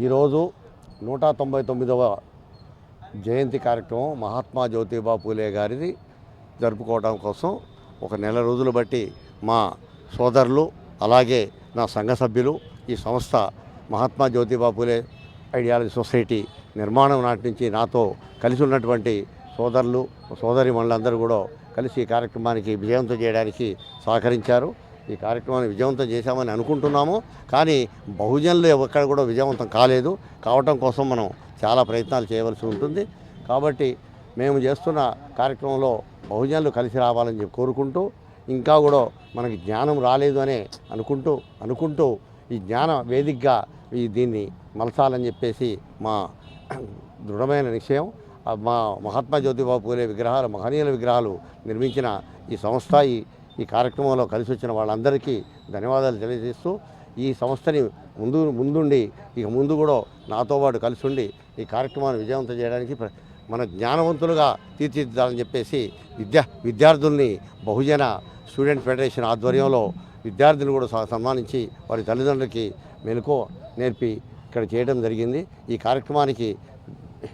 ఈరోజు 199వ జయంతి కార్యక్రమం మహాత్మా జ్యోతిబా పూలే గారిది జరుపుకోవడం కోసం ఒక నెల రోజులు బట్టి మా సోదరులు అలాగే నా సంఘ సభ్యులు ఈ సంస్థ మహాత్మా జ్యోతిబా పూలే ఐడియాలజీ సొసైటీ నిర్మాణం నాటి నుంచి నాతో కలిసి ఉన్నటువంటి సోదరులు సోదరిమణులందరూ కూడా కలిసి ఈ కార్యక్రమానికి విజయవంతం చేయడానికి సహకరించారు. ఈ కార్యక్రమాన్ని విజయవంతం చేశామని అనుకుంటున్నాము. కానీ బహుజనులు ఎక్కడ కూడా విజయవంతం కావటం కోసం మనం చాలా ప్రయత్నాలు చేయవలసి ఉంటుంది. కాబట్టి మేము చేస్తున్న కార్యక్రమంలో బహుజనులు కలిసి రావాలని చెప్పి కోరుకుంటూ, ఇంకా కూడా మనకి జ్ఞానం రాలేదు అనే అనుకుంటూ ఈ జ్ఞాన వేదికగా దీన్ని మలచాలని చెప్పేసి మా దృఢమైన నిశ్చయం. మా మహాత్మా జ్యోతిబా పూలే విగ్రహాలు, మహనీయుల విగ్రహాలు నిర్మించిన ఈ సంస్థ ఈ కార్యక్రమంలో కలిసి వచ్చిన వాళ్ళందరికీ ధన్యవాదాలు తెలియజేస్తూ, ఈ సంస్థని ముందుండి ఇక ముందు కూడా నాతో పాటు కలిసి ఉండి ఈ కార్యక్రమాన్ని విజయవంతం చేయడానికి మన జ్ఞానవంతులుగా తీర్చిదిద్దాలని చెప్పేసి విద్యార్థుల్ని బహుజన స్టూడెంట్ ఫెడరేషన్ ఆధ్వర్యంలో విద్యార్థులు కూడా సన్మానించి వారి తల్లిదండ్రులకి మెలకువ నేర్పి ఇక్కడ చేయడం జరిగింది. ఈ కార్యక్రమానికి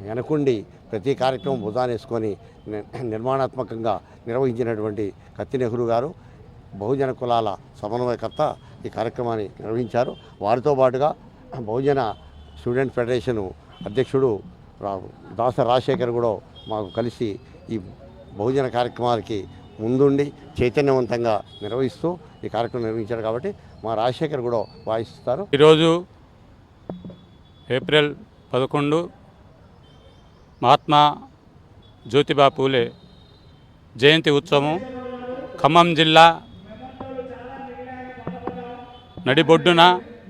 వెనకుండి ప్రతి కార్యక్రమం భుజానేసుకొని నిర్మాణాత్మకంగా నిర్వహించినటువంటి కత్తి నెహ్రూ గారు బహుజన కులాల సమన్వయకర్త ఈ కార్యక్రమాన్ని నిర్వహించారు. వారితో పాటుగా బహుజన స్టూడెంట్ ఫెడరేషన్ అధ్యక్షుడు దాస రాజశేఖర్ కూడా మాకు కలిసి ఈ బహుజన కార్యక్రమాలకి ముందుండి చైతన్యవంతంగా నిర్వహిస్తూ ఈ కార్యక్రమం నిర్వహించారు. కాబట్టి మా రాజశేఖర్ కూడా వాయిస్తారు. ఈరోజు ఏప్రిల్ 11 మహాత్మా జ్యోతిబా పూలే జయంతి ఉత్సవం ఖమ్మం జిల్లా నడిబొడ్డున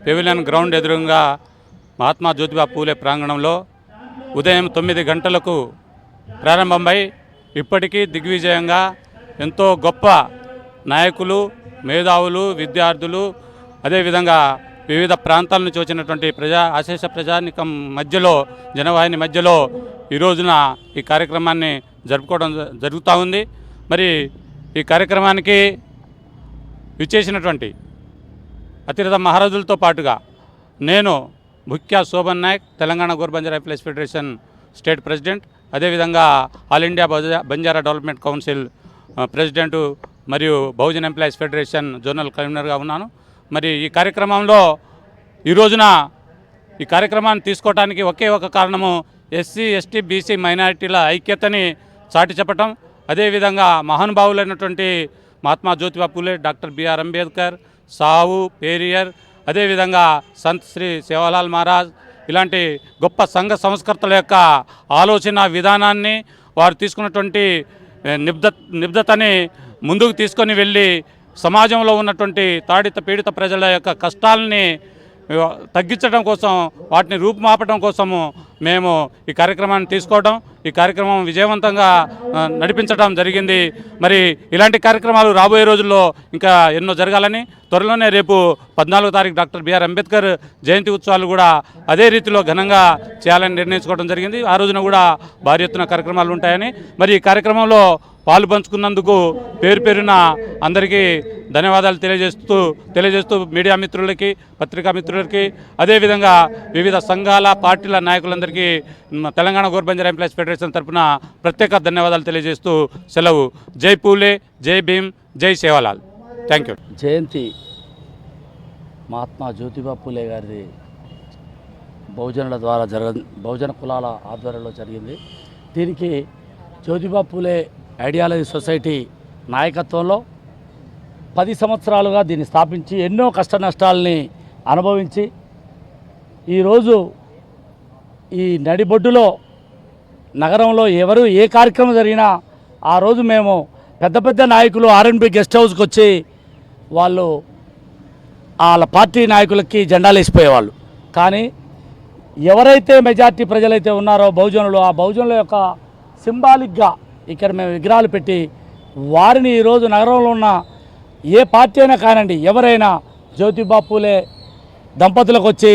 పెవిలియన్ గ్రౌండ్ ఎదురుగా మహాత్మా జ్యోతిబా పూలే ప్రాంగణంలో ఉదయం 9 గంటలకు ప్రారంభమై ఇప్పటికీ దిగ్విజయంగా ఎంతో గొప్ప నాయకులు, మేధావులు, విద్యార్థులు, అదేవిధంగా వివిధ ప్రాంతాల నుంచి వచ్చినటువంటి అశేష ప్రజానికం మధ్యలో, జనవాహిని మధ్యలో ఈ రోజున ఈ కార్యక్రమాన్ని జరుపుకోవడం జరుగుతూ ఉంది. మరి ఈ కార్యక్రమానికి విచ్చేసినటువంటి అతిరథ మహారాజులతో పాటుగా నేను ముఖ్య Shobhan Nayak, Telangana Gor Banjara employees federation state president, అదేవిధంగా all India Banjara development council president మరియు బహుజన్ ఎంప్లాయీస్ ఫెడరేషన్ జోనల్ కన్వీనర్గా ఉన్నాను. మరి ఈ కార్యక్రమంలో ఈ రోజున ఈ కార్యక్రమాన్ని తీసుకోవడానికి ఒకే ఒక కారణము ఎస్సీ, ఎస్టీ, బీసీ మైనారిటీల ఐక్యతని చాటి చెప్పటం, అదేవిధంగా మహానుభావులైనటువంటి మహాత్మా జ్యోతిబా పూలే, డాక్టర్ బిఆర్ అంబేద్కర్, సావు, పేరియర్, అదేవిధంగా సంత్ శ్రీ సేవాలాల్ మహారాజ్ ఇలాంటి గొప్ప సంఘ సంస్కర్తల యొక్క ఆలోచన విధానాన్ని, వారు తీసుకున్నటువంటి నిబద్ధతని ముందుకు తీసుకొని వెళ్ళి సమాజంలో ఉన్నటువంటి తాడిత పీడిత ప్రజల యొక్క కష్టాలని తగ్గించడం కోసం, వాటిని రూపుమాపడం కోసము మేము ఈ కార్యక్రమాన్ని తీసుకోవడం, ఈ కార్యక్రమం విజయవంతంగా నడిపించడం జరిగింది. మరి ఇలాంటి కార్యక్రమాలు రాబోయే రోజుల్లో ఇంకా ఎన్నో జరగాలని, త్వరలోనే రేపు 14వ తారీఖు డాక్టర్ బిఆర్ అంబేద్కర్ జయంతి ఉత్సవాలు కూడా అదే రీతిలో ఘనంగా చేయాలని నిర్ణయించుకోవడం జరిగింది. ఆ రోజున కూడా భారీ ఎత్తున కార్యక్రమాలు ఉంటాయని, మరి ఈ కార్యక్రమంలో పాలు పంచుకున్నందుకు పేరున అందరికీ ధన్యవాదాలు తెలియజేస్తూ మీడియా మిత్రులకి, పత్రికా మిత్రులకి, అదేవిధంగా వివిధ సంఘాల, పార్టీల నాయకులందరికీ తెలంగాణ గోర్ బంజారా ఎంప్లాయీస్ ఫెడరేషన్ తరఫున ప్రత్యేక ధన్యవాదాలు తెలియజేస్తూ సెలవు. జై పూలే, జై భీమ్, జై సేవాలాల్. Thank you. జయంతి మహాత్మా జ్యోతిబా పూలే గారిది బహుజనుల ద్వారా బహుజన కులాల ఆధ్వర్యంలో జరిగింది. దీనికి జ్యోతిబా పూలే ఐడియాలజీ సొసైటీ నాయకత్వంలో 10 సంవత్సరాలుగా దీన్ని స్థాపించి ఎన్నో కష్ట నష్టాలని అనుభవించి ఈరోజు ఈ నడిబొడ్డులో నగరంలో ఎవరు ఏ కార్యక్రమం జరిగినా ఆ రోజు మేము పెద్ద నాయకులు ఆర్ఎన్బి గెస్ట్ హౌస్కి వచ్చి వాళ్ళ పార్టీ నాయకులకి జెండాలు వేసిపోయేవాళ్ళు. కానీ ఎవరైతే మెజార్టీ ప్రజలైతే ఉన్నారో బహుజనులు, ఆ బహుజనుల యొక్క సింబాలిక్గా ఇక్కడ మేము విగ్రహాలు పెట్టి వారిని ఈరోజు నగరంలో ఉన్న ఏ పార్టీ అయినా కానండి, ఎవరైనా జ్యోతిబా పూలే దంపతులకు వచ్చి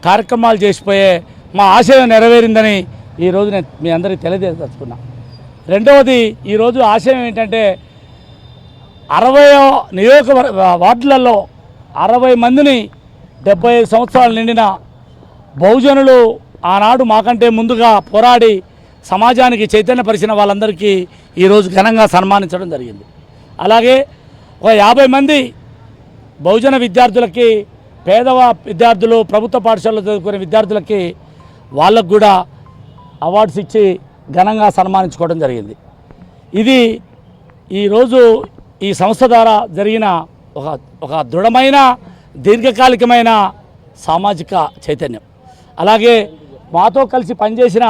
కార్యక్రమాలు చేసిపోయే మా ఆశయం నెరవేరిందని ఈరోజు నేను మీ అందరికీ తెలియజేసుకున్నా. రెండవది, ఈరోజు ఆశయం ఏంటంటే 60 వార్డులలో 60 మందిని 75 సంవత్సరాలు నిండిన బహుజనులు ఆనాడు మాకంటే ముందుగా పోరాడి సమాజానికి చైతన్యపరిచిన వాళ్ళందరికీ ఈరోజు ఘనంగా సన్మానించడం జరిగింది. అలాగే ఒక 50 మంది బహుజన విద్యార్థులకి, పేదవ విద్యార్థులు, ప్రభుత్వ పాఠశాలలో చదువుకునే విద్యార్థులకి వాళ్ళకు కూడా అవార్డ్స్ ఇచ్చి ఘనంగా సన్మానించుకోవడం జరిగింది. ఇది ఈరోజు ఈ సంస్థ ద్వారా జరిగిన ఒక దృఢమైన దీర్ఘకాలికమైన సామాజిక చైతన్యం. అలాగే మాతో కలిసి పనిచేసిన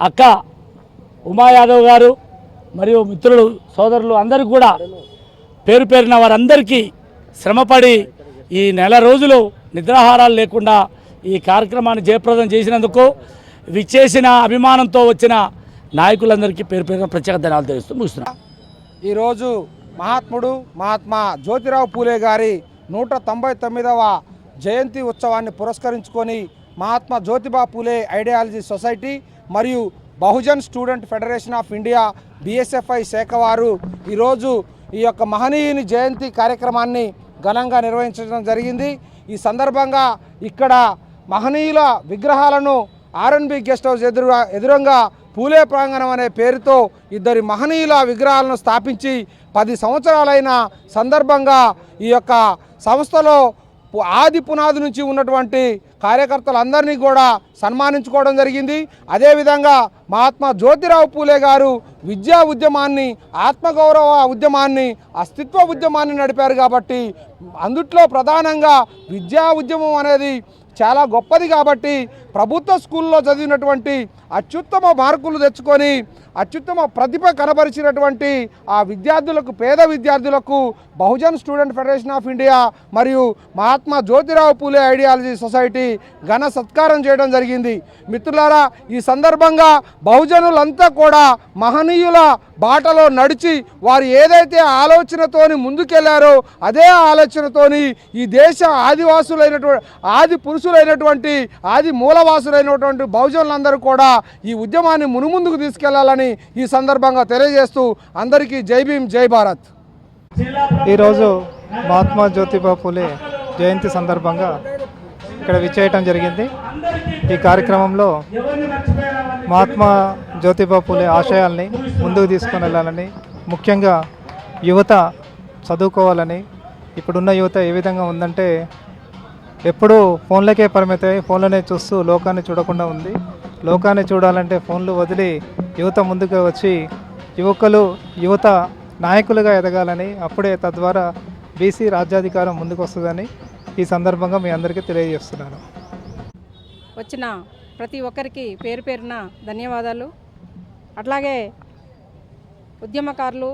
అక్క ఉమా యాదవ్ గారు మరియు మిత్రులు, సోదరులు అందరికీ కూడా పేరు పేరున వారందరికీ శ్రమపడి ఈ నెల రోజులు నిద్రాహారాలు లేకుండా ఈ కార్యక్రమాన్ని జయప్రదం చేసినందుకు విచ్చేసిన అభిమానంతో వచ్చిన నాయకులందరికీ పేరు పేరున ప్రత్యేక ధన్యవాదాలు తెలుస్తూ ముగిస్తున్నాం. ఈరోజు మహాత్మా జ్యోతిరావు పూలే గారి 199వ జయంతి ఉత్సవాన్ని పురస్కరించుకొని మహాత్మా జ్యోతిబా పూలే ఐడియాలజీ సొసైటీ మరియు Bahujan student federation of India BSFI శాఖ వారు ఈరోజు ఈ యొక్క మహనీయుని జయంతి కార్యక్రమాన్ని ఘనంగా నిర్వహించడం జరిగింది. ఈ సందర్భంగా ఇక్కడ మహనీయుల విగ్రహాలను R&B గెస్ట్ హౌస్ ఎదురుగా పూలే ప్రాంగణం అనే పేరుతో 2 మహనీయుల విగ్రహాలను స్థాపించి 10 సంవత్సరాలైన సందర్భంగా ఈ యొక్క సంస్థలో ఆది పునాది నుంచి ఉన్నటువంటి కార్యకర్తలందరినీ కూడా సన్మానించుకోవడం జరిగింది. అదేవిధంగా మహాత్మా జ్యోతిరావు పూలే గారు విద్యా ఉద్యమాన్ని, ఆత్మగౌరవ ఉద్యమాన్ని, అస్తిత్వ ఉద్యమాన్ని నడిపారు కాబట్టి అందుట్లో ప్రధానంగా విద్యా ఉద్యమం అనేది చాలా గొప్పది కాబట్టి ప్రభుత్వ స్కూల్లో చదివినటువంటి అత్యుత్తమ మార్కులు తెచ్చుకొని అత్యుత్తమ ప్రతిభ కనబరిచినటువంటి ఆ విద్యార్థులకు, పేద విద్యార్థులకు Bahujan student federation of India మరియు మహాత్మా జ్యోతిరావు పూలే ఐడియాలజీ సొసైటీ ఘన సత్కారం చేయడం జరిగింది. మిత్రులారా, ఈ సందర్భంగా బహుజనులంతా కూడా మహనీయుల బాటలో నడిచి వారు ఏదైతే ఆలోచనతోని ముందుకెళ్లారో అదే ఆలోచనతోని ఈ దేశ ఆదివాసులైనటువంటి, ఆది పురుషులైనటువంటి, ఆది మూలవాసులైనటువంటి బహుజనులందరూ కూడా ఈ ఉద్యమాన్ని మునుముందుకు తీసుకెళ్లాలని ఈ సందర్భంగా తెలియజేస్తూ అందరికీ జై భీమ్, జై భారత్. ఈరోజు మహాత్మా జ్యోతిబా పూలే జయంతి సందర్భంగా ఇక్కడ విచ్చేయటం జరిగింది. ఈ కార్యక్రమంలో మహాత్మా జ్యోతిబా పూలే ఆశయాల్ని ముందుకు తీసుకొని వెళ్ళాలని, ముఖ్యంగా యువత చదువుకోవాలని. ఇప్పుడున్న యువత ఏ విధంగా ఉందంటే ఎప్పుడూ ఫోన్లకే పరిమితమై ఫోన్లనే చూస్తూ లోకాన్ని చూడకుండా ఉంది. లోకాన్ని చూడాలంటే ఫోన్లు వదిలి యువత ముందుకు వచ్చి యువత నాయకులుగా ఎదగాలని, అప్పుడే తద్వారా BC రాజ్యాధికారం ముందుకు వస్తుందని ఈ సందర్భంగా మీ అందరికీ తెలియజేస్తున్నాను. వచ్చిన ప్రతి ఒక్కరికి పేరు పేరున ధన్యవాదాలు. అట్లాగే ఉద్యమకారులు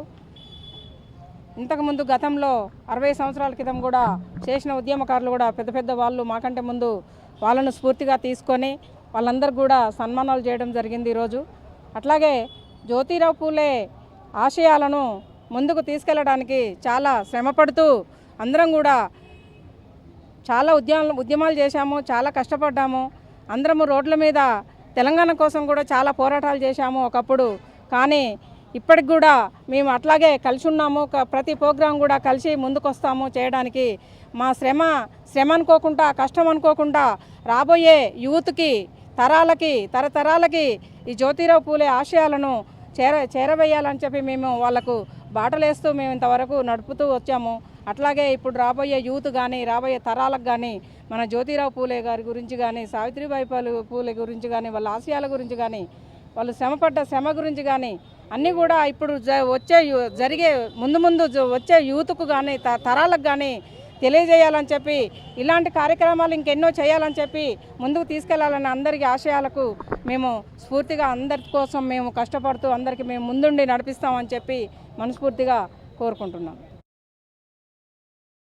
ఇంతకుముందు గతంలో 60 సంవత్సరాల క్రితం కూడా చేసిన ఉద్యమకారులు కూడా పెద్ద పెద్ద వాళ్ళు మాకంటే ముందు వాళ్ళను స్ఫూర్తిగా తీసుకొని వాళ్ళందరూ కూడా సన్మానాలు చేయడం జరిగింది ఈరోజు. అట్లాగే జ్యోతిరావు పూలే ఆశయాలను ముందుకు తీసుకెళ్ళడానికి చాలా శ్రమపడుతూ అందరం కూడా చాలా ఉద్యమాలు చేశాము, చాలా కష్టపడ్డాము. అందరము రోడ్ల మీద తెలంగాణ కోసం కూడా చాలా పోరాటాలు చేశాము ఒకప్పుడు. కానీ ఇప్పటికి కూడా మేము అట్లాగే కలిసి ఉన్నాము. ప్రతి ప్రోగ్రాం కూడా కలిసి ముందుకు వస్తాము చేయడానికి. మా శ్రమ అనుకోకుండా, కష్టం అనుకోకుండా రాబోయే యూత్కి, తరతరాలకి ఈ జ్యోతిరావు పూలే ఆశయాలను చేరవేయాలని చెప్పి మేము వాళ్ళకు బాటలేస్తూ మేము ఇంతవరకు నడుపుతూ వచ్చాము. అట్లాగే ఇప్పుడు రాబోయే యూత్ కానీ, రాబోయే తరాలకు కానీ మన జ్యోతిరావు పూలే గారి గురించి కానీ, సావిత్రిబాయి పూలే గురించి కానీ, వాళ్ళ ఆశయాల గురించి కానీ, వాళ్ళు శ్రమ గురించి కానీ అన్నీ కూడా ఇప్పుడు ముందు వచ్చే యూత్కు కానీ, తరాలకు కానీ తెలియజేయాలని చెప్పి, ఇలాంటి కార్యక్రమాలు ఇంకెన్నో చేయాలని చెప్పి ముందుకు తీసుకెళ్లాలని అందరికీ ఆశయాలకు మేము స్ఫూర్తిగా అందరి కోసం మేము కష్టపడుతూ అందరికీ మేము ముందుండి నడిపిస్తామని చెప్పి మనస్ఫూర్తిగా కోరుకుంటున్నాం.